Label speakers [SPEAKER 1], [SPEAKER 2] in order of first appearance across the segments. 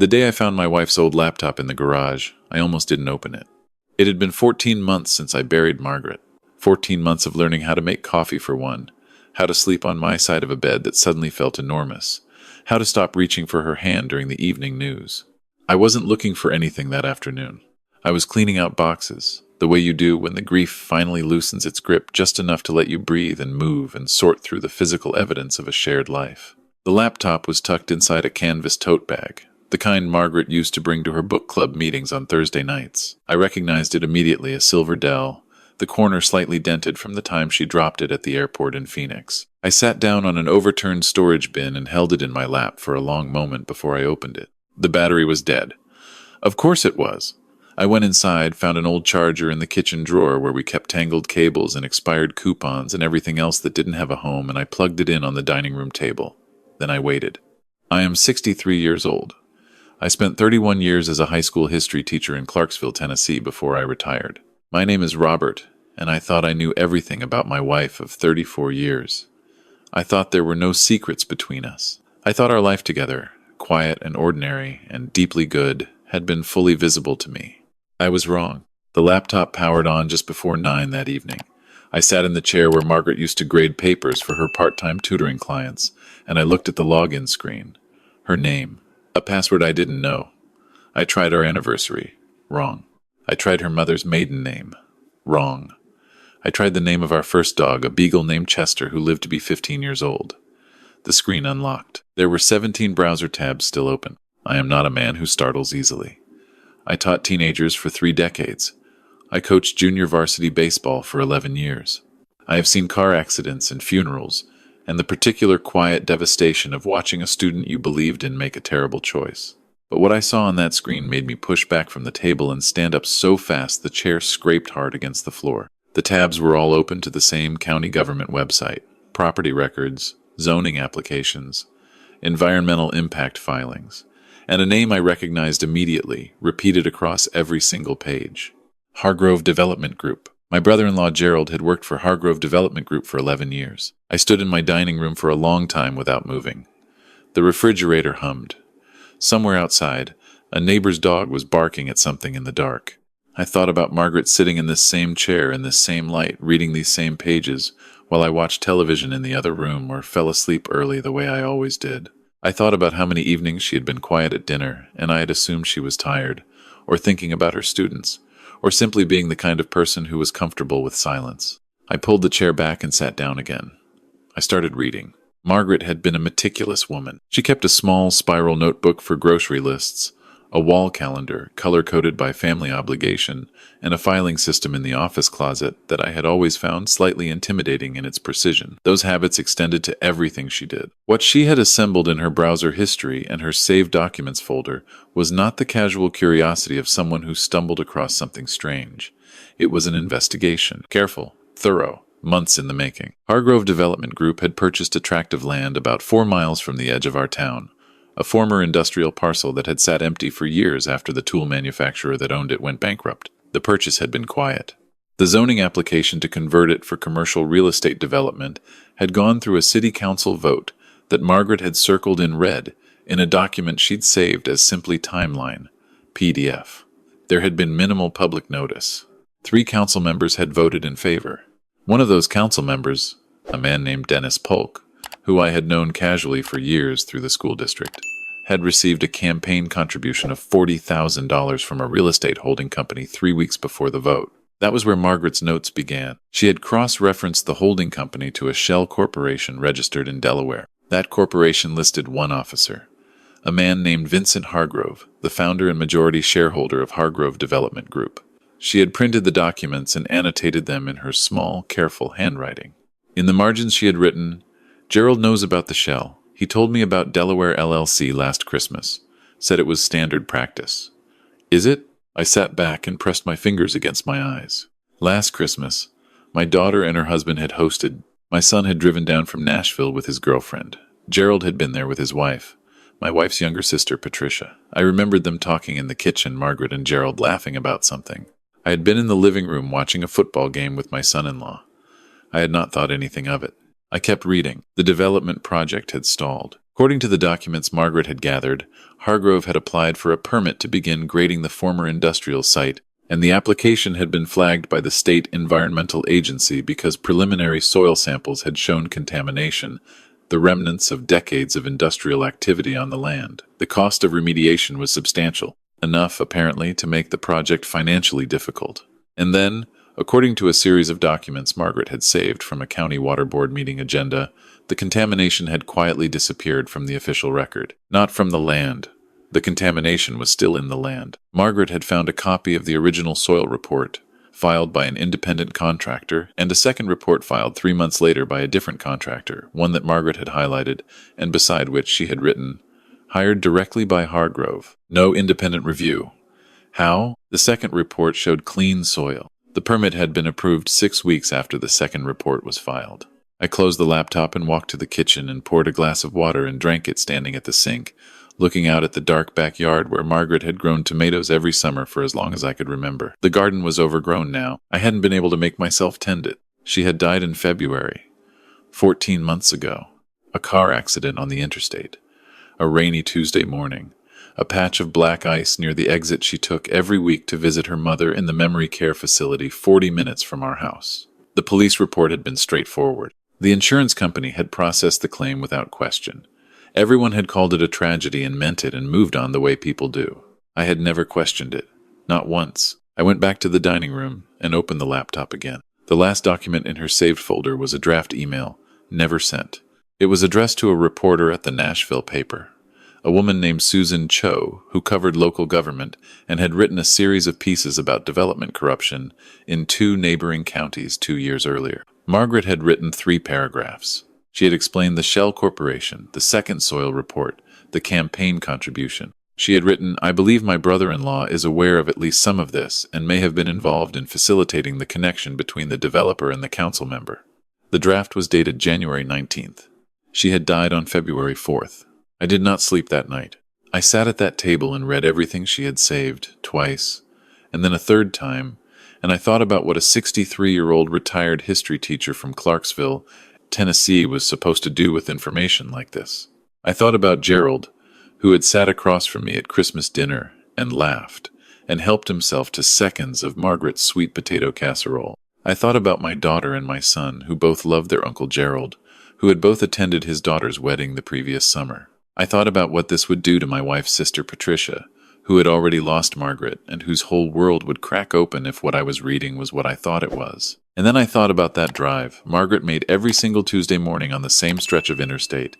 [SPEAKER 1] The day I found my wife's old laptop in the garage, I almost didn't open it. It had been 14 months since I buried Margaret. 14 months of learning how to make coffee for one, how to sleep on my side of a bed that suddenly felt enormous, how to stop reaching for her hand during the evening news. I wasn't looking for anything that afternoon. I was cleaning out boxes, the way you do when the grief finally loosens its grip just enough to let you breathe and move and sort through the physical evidence of a shared life. The laptop was tucked inside a canvas tote bag, the kind Margaret used to bring to her book club meetings on Thursday nights. I recognized it immediately, a silver Dell, the corner slightly dented from the time she dropped it at the airport in Phoenix. I sat down on an overturned storage bin and held it in my lap for a long moment before I opened it. The battery was dead. Of course it was. I went inside, found an old charger in the kitchen drawer where we kept tangled cables and expired coupons and everything else that didn't have a home, and I plugged it in on the dining room table. Then I waited. I am 63 years old. I spent 31 years as a high school history teacher in Clarksville, Tennessee before I retired. My name is Robert, and I thought I knew everything about my wife of 34 years. I thought there were no secrets between us. I thought our life together, quiet and ordinary and deeply good, had been fully visible to me. I was wrong. The laptop powered on just before 9 that evening. I sat in the chair where Margaret used to grade papers for her part-time tutoring clients, and I looked at the login screen. Her name. A password I didn't know. I tried our anniversary. Wrong. I tried her mother's maiden name. Wrong. I tried the name of our first dog, a beagle named Chester, who lived to be 15 years old. The screen unlocked. There were 17 browser tabs still open. I am not a man who startles easily. I taught teenagers for 3 decades. I coached junior varsity baseball for 11 years. I have seen car accidents and funerals, and the particular quiet devastation of watching a student you believed in make a terrible choice. But what I saw on that screen made me push back from the table and stand up so fast the chair scraped hard against the floor. The tabs were all open to the same county government website: property records, zoning applications, environmental impact filings, and a name I recognized immediately, repeated across every single page. Hargrove Development Group. My brother-in-law Gerald had worked for Hargrove Development Group for 11 years. I stood in my dining room for a long time without moving. The refrigerator hummed. Somewhere outside, a neighbor's dog was barking at something in the dark. I thought about Margaret sitting in this same chair in this same light, reading these same pages, while I watched television in the other room or fell asleep early the way I always did. I thought about how many evenings she had been quiet at dinner, and I had assumed she was tired, or thinking about her students, or simply being the kind of person who was comfortable with silence. I pulled the chair back and sat down again. I started reading. Margaret had been a meticulous woman. She kept a small spiral notebook for grocery lists, a wall calendar color-coded by family obligation, and a filing system in the office closet that I had always found slightly intimidating in its precision. Those habits extended to everything she did. What she had assembled in her browser history and her saved documents folder was not the casual curiosity of someone who stumbled across something strange. It was an investigation. Careful, thorough, months in the making. Hargrove Development Group had purchased a tract of land about 4 miles from the edge of our town, a former industrial parcel that had sat empty for years after the tool manufacturer that owned it went bankrupt. The purchase had been quiet. The zoning application to convert it for commercial real estate development had gone through a city council vote that Margaret had circled in red in a document she'd saved as simply Timeline, PDF. There had been minimal public notice. 3 council members had voted in favor. One of those council members, a man named Dennis Polk, who I had known casually for years through the school district, had received a campaign contribution of $40,000 from a real estate holding company 3 weeks before the vote. That was where Margaret's notes began. She had cross-referenced the holding company to a shell corporation registered in Delaware. That corporation listed one officer, a man named Vincent Hargrove, the founder and majority shareholder of Hargrove Development Group. She had printed the documents and annotated them in her small, careful handwriting. In the margins she had written, "Gerald knows about the shell. He told me about Delaware LLC last Christmas. Said it was standard practice." "Is it?" I sat back and pressed my fingers against my eyes. Last Christmas, my daughter and her husband had hosted. My son had driven down from Nashville with his girlfriend. Gerald had been there with his wife, my wife's younger sister, Patricia. I remembered them talking in the kitchen, Margaret and Gerald laughing about something. I had been in the living room watching a football game with my son-in-law. I had not thought anything of it. I kept reading. The development project had stalled. According to the documents Margaret had gathered, Hargrove had applied for a permit to begin grading the former industrial site, and the application had been flagged by the state environmental agency because preliminary soil samples had shown contamination, the remnants of decades of industrial activity on the land. The cost of remediation was substantial, enough, apparently, to make the project financially difficult. And then, according to a series of documents Margaret had saved from a county water board meeting agenda, the contamination had quietly disappeared from the official record. Not from the land. The contamination was still in the land. Margaret had found a copy of the original soil report, filed by an independent contractor, and a second report filed 3 months later by a different contractor, one that Margaret had highlighted, and beside which she had written, "Hired directly by Hargrove. No independent review." How? The second report showed clean soil. The permit had been approved 6 weeks after the second report was filed. I closed the laptop and walked to the kitchen and poured a glass of water and drank it standing at the sink, looking out at the dark backyard where Margaret had grown tomatoes every summer for as long as I could remember. The garden was overgrown now. I hadn't been able to make myself tend it. She had died in February, 14 months ago. A car accident on the interstate. A rainy Tuesday morning. A patch of black ice near the exit she took every week to visit her mother in the memory care facility 40 minutes from our house. The police report had been straightforward. The insurance company had processed the claim without question. Everyone had called it a tragedy and meant it and moved on the way people do. I had never questioned it. Not once. I went back to the dining room and opened the laptop again. The last document in her saved folder was a draft email, never sent. It was addressed to a reporter at the Nashville paper, a woman named Susan Cho, who covered local government and had written a series of pieces about development corruption in 2 neighboring counties 2 years earlier. Margaret had written 3 paragraphs. She had explained the Shell Corporation, the second soil report, the campaign contribution. She had written, "I believe my brother-in-law is aware of at least some of this and may have been involved in facilitating the connection between the developer and the council member." The draft was dated January 19th. She had died on February 4th. I did not sleep that night. I sat at that table and read everything she had saved, twice, and then a third time, and I thought about what a 63-year-old retired history teacher from Clarksville, Tennessee, was supposed to do with information like this. I thought about Gerald, who had sat across from me at Christmas dinner and laughed, and helped himself to seconds of Margaret's sweet potato casserole. I thought about my daughter and my son, who both loved their Uncle Gerald, who had both attended his daughter's wedding the previous summer. I thought about what this would do to my wife's sister Patricia, who had already lost Margaret, and whose whole world would crack open if what I was reading was what I thought it was. And then I thought about that drive Margaret made every single Tuesday morning on the same stretch of interstate,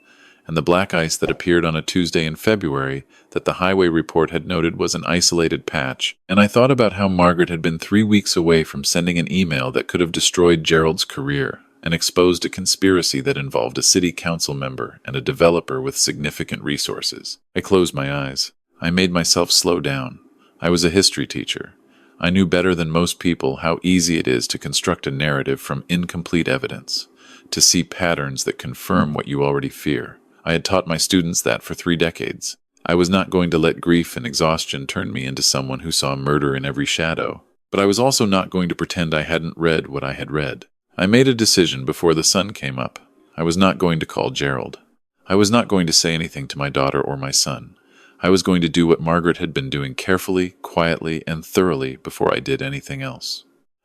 [SPEAKER 1] and the black ice that appeared on a Tuesday in February that the highway report had noted was an isolated patch. And I thought about how Margaret had been 3 weeks away from sending an email that could have destroyed Gerald's career and exposed a conspiracy that involved a city council member and a developer with significant resources. I closed my eyes. I made myself slow down. I was a history teacher. I knew better than most people how easy it is to construct a narrative from incomplete evidence, to see patterns that confirm what you already fear. I had taught my students that for 3 decades. I was not going to let grief and exhaustion turn me into someone who saw murder in every shadow. But I was also not going to pretend I hadn't read what I had read. I made a decision before the sun came up. I was not going to call Gerald. I was not going to say anything to my daughter or my son. I was going to do what Margaret had been doing carefully, quietly, and thoroughly before I did anything else.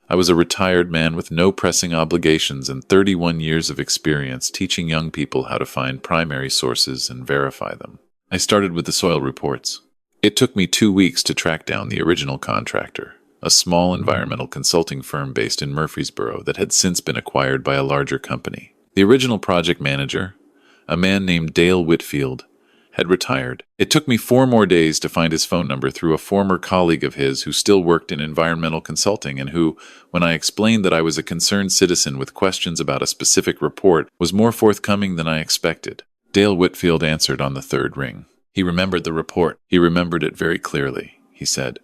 [SPEAKER 1] I was a retired man with no pressing obligations and 31 years of experience teaching young people how to find primary sources and verify them. I started with the soil reports. It took me 2 weeks to track down the original contractor, a small environmental consulting firm based in Murfreesboro that had since been acquired by a larger company. The original project manager, a man named Dale Whitfield, had retired. It took me 4 more days to find his phone number through a former colleague of his who still worked in environmental consulting and who, when I explained that I was a concerned citizen with questions about a specific report, was more forthcoming than I expected. Dale Whitfield answered on the 3rd ring. He remembered the report. He remembered it very clearly, he said,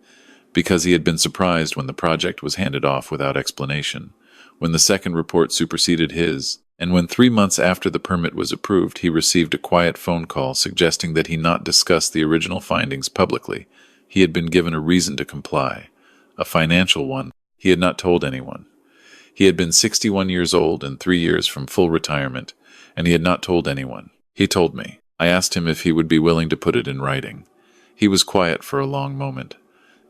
[SPEAKER 1] because he had been surprised when the project was handed off without explanation, when the second report superseded his, and when 3 months after the permit was approved, he received a quiet phone call suggesting that he not discuss the original findings publicly. He had been given a reason to comply, a financial one. He had not told anyone. He had been 61 years old and 3 years from full retirement, and he had not told anyone. He told me. I asked him if he would be willing to put it in writing. He was quiet for a long moment.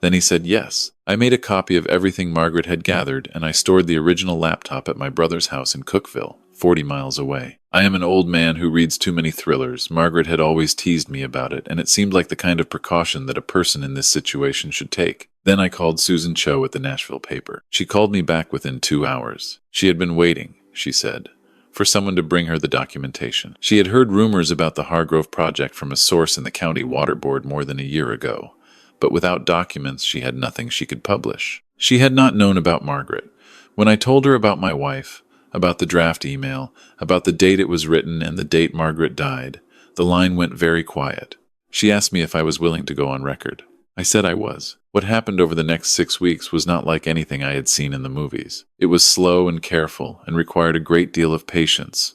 [SPEAKER 1] Then he said yes. I made a copy of everything Margaret had gathered, and I stored the original laptop at my brother's house in Cookville, 40 miles away. I am an old man who reads too many thrillers. Margaret had always teased me about it, and it seemed like the kind of precaution that a person in this situation should take. Then I called Susan Cho at the Nashville paper. She called me back within 2 hours. She had been waiting, she said, for someone to bring her the documentation. She had heard rumors about the Hargrove project from a source in the county water board more than a year ago, but without documents she had nothing she could publish. She had not known about Margaret. When I told her about my wife, about the draft email, about the date it was written and the date Margaret died, the line went very quiet. She asked me if I was willing to go on record. I said I was. What happened over the next 6 weeks was not like anything I had seen in the movies. It was slow and careful and required a great deal of patience,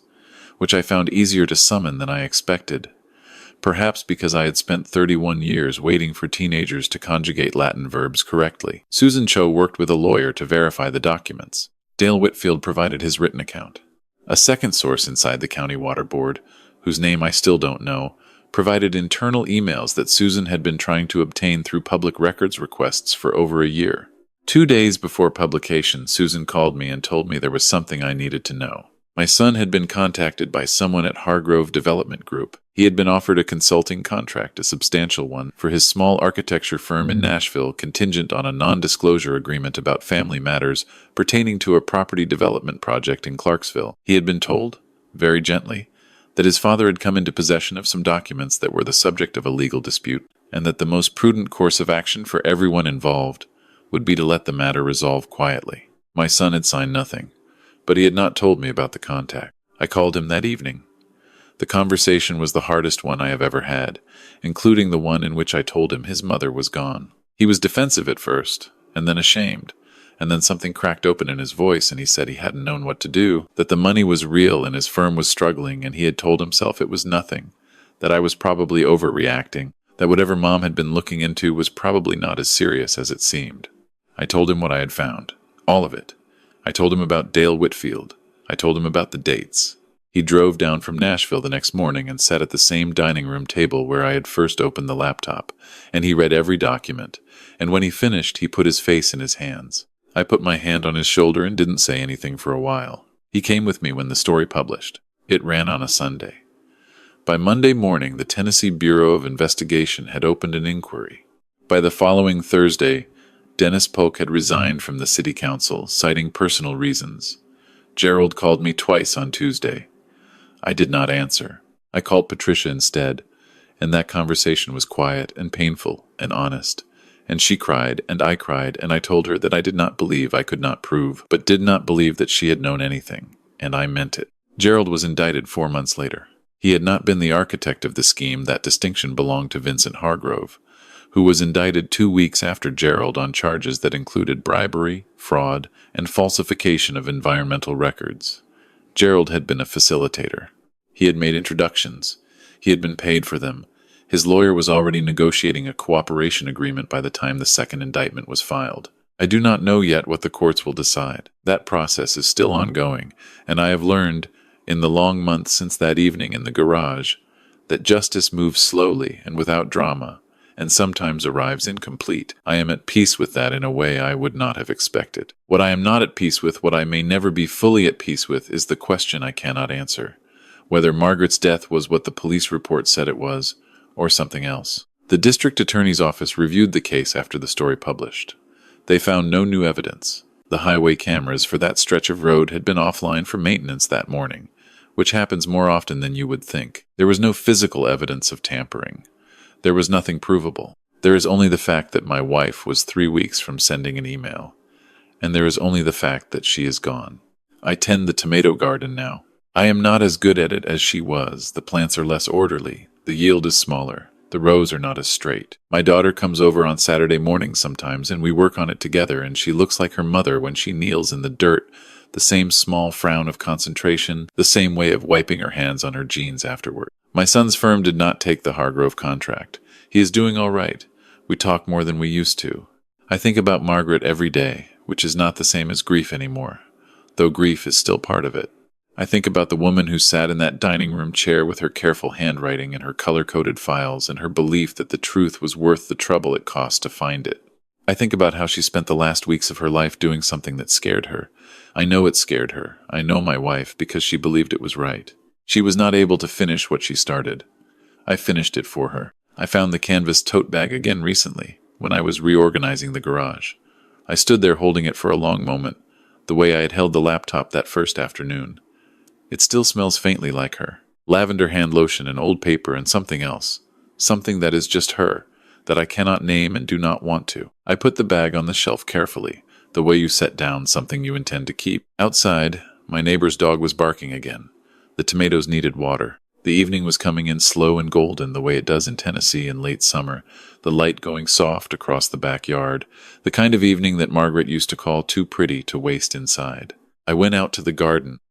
[SPEAKER 1] which I found easier to summon than I expected. Perhaps because I had spent 31 years waiting for teenagers to conjugate Latin verbs correctly. Susan Cho worked with a lawyer to verify the documents. Dale Whitfield provided his written account. A second source inside the county water board, whose name I still don't know, provided internal emails that Susan had been trying to obtain through public records requests for over a year. 2 days before publication, Susan called me and told me there was something I needed to know. My son had been contacted by someone at Hargrove Development Group. He had been offered a consulting contract, a substantial one, for his small architecture firm in Nashville, contingent on a non-disclosure agreement about family matters pertaining to a property development project in Clarksville. He had been told, very gently, that his father had come into possession of some documents that were the subject of a legal dispute, and that the most prudent course of action for everyone involved would be to let the matter resolve quietly. My son had signed nothing, but he had not told me about the contact. I called him that evening. The conversation was the hardest one I have ever had, including the one in which I told him his mother was gone. He was defensive at first, and then ashamed, and then something cracked open in his voice and he said he hadn't known what to do, that the money was real and his firm was struggling and he had told himself it was nothing, that I was probably overreacting, that whatever Mom had been looking into was probably not as serious as it seemed. I told him what I had found. All of it. I told him about Dale Whitfield. I told him about the dates. He drove down from Nashville the next morning and sat at the same dining room table where I had first opened the laptop, and he read every document, and when he finished, he put his face in his hands. I put my hand on his shoulder and didn't say anything for a while. He came with me when the story published. It ran on a Sunday. By Monday morning, the Tennessee Bureau of Investigation had opened an inquiry. By the following Thursday, Dennis Polk had resigned from the city council, citing personal reasons. Gerald called me twice on Tuesday. I did not answer. I called Patricia instead, and that conversation was quiet and painful and honest. And she cried, and I cried, and I told her that I did not believe I could not prove, but did not believe that she had known anything, and I meant it. Gerald was indicted 4 months later. He had not been the architect of the scheme. That distinction belonged to Vincent Hargrove, who was indicted 2 weeks after Gerald on charges that included bribery, fraud, and falsification of environmental records. Gerald had been a facilitator. He had made introductions. He had been paid for them. His lawyer was already negotiating a cooperation agreement by the time the second indictment was filed. I do not know yet what the courts will decide. That process is still ongoing, and I have learned, in the long months since that evening in the garage, that justice moves slowly and without drama, and sometimes arrives incomplete. I am at peace with that in a way I would not have expected. What I am not at peace with, what I may never be fully at peace with, is the question I cannot answer. Whether Margaret's death was what the police report said it was, or something else. The district attorney's office reviewed the case after the story published. They found no new evidence. The highway cameras for that stretch of road had been offline for maintenance that morning, which happens more often than you would think. There was no physical evidence of tampering. There was nothing provable. There is only the fact that my wife was 3 weeks from sending an email, and there is only the fact that she is gone. I tend the tomato garden now. I am not as good at it as she was. The plants are less orderly. The yield is smaller. The rows are not as straight. My daughter comes over on Saturday mornings sometimes, and we work on it together, and she looks like her mother when she kneels in the dirt, the same small frown of concentration, the same way of wiping her hands on her jeans afterward. My son's firm did not take the Hargrove contract. He is doing all right. We talk more than we used to. I think about Margaret every day, which is not the same as grief anymore, though grief is still part of it. I think about the woman who sat in that dining room chair with her careful handwriting and her color-coded files and her belief that the truth was worth the trouble it cost to find it. I think about how she spent the last weeks of her life doing something that scared her. I know it scared her. I know my wife because she believed it was right. She was not able to finish what she started. I finished it for her. I found the canvas tote bag again recently, when I was reorganizing the garage. I stood there holding it for a long moment, the way I had held the laptop that first afternoon. It still smells faintly like her. Lavender hand lotion and old paper and something else. Something that is just her, that I cannot name and do not want to. I put the bag on the shelf carefully, the way you set down something you intend to keep. Outside, my neighbor's dog was barking again. The tomatoes needed water. The evening was coming in slow and golden the way it does in Tennessee in late summer, the light going soft across the backyard, the kind of evening that Margaret used to call too pretty to waste inside. I went out to the garden.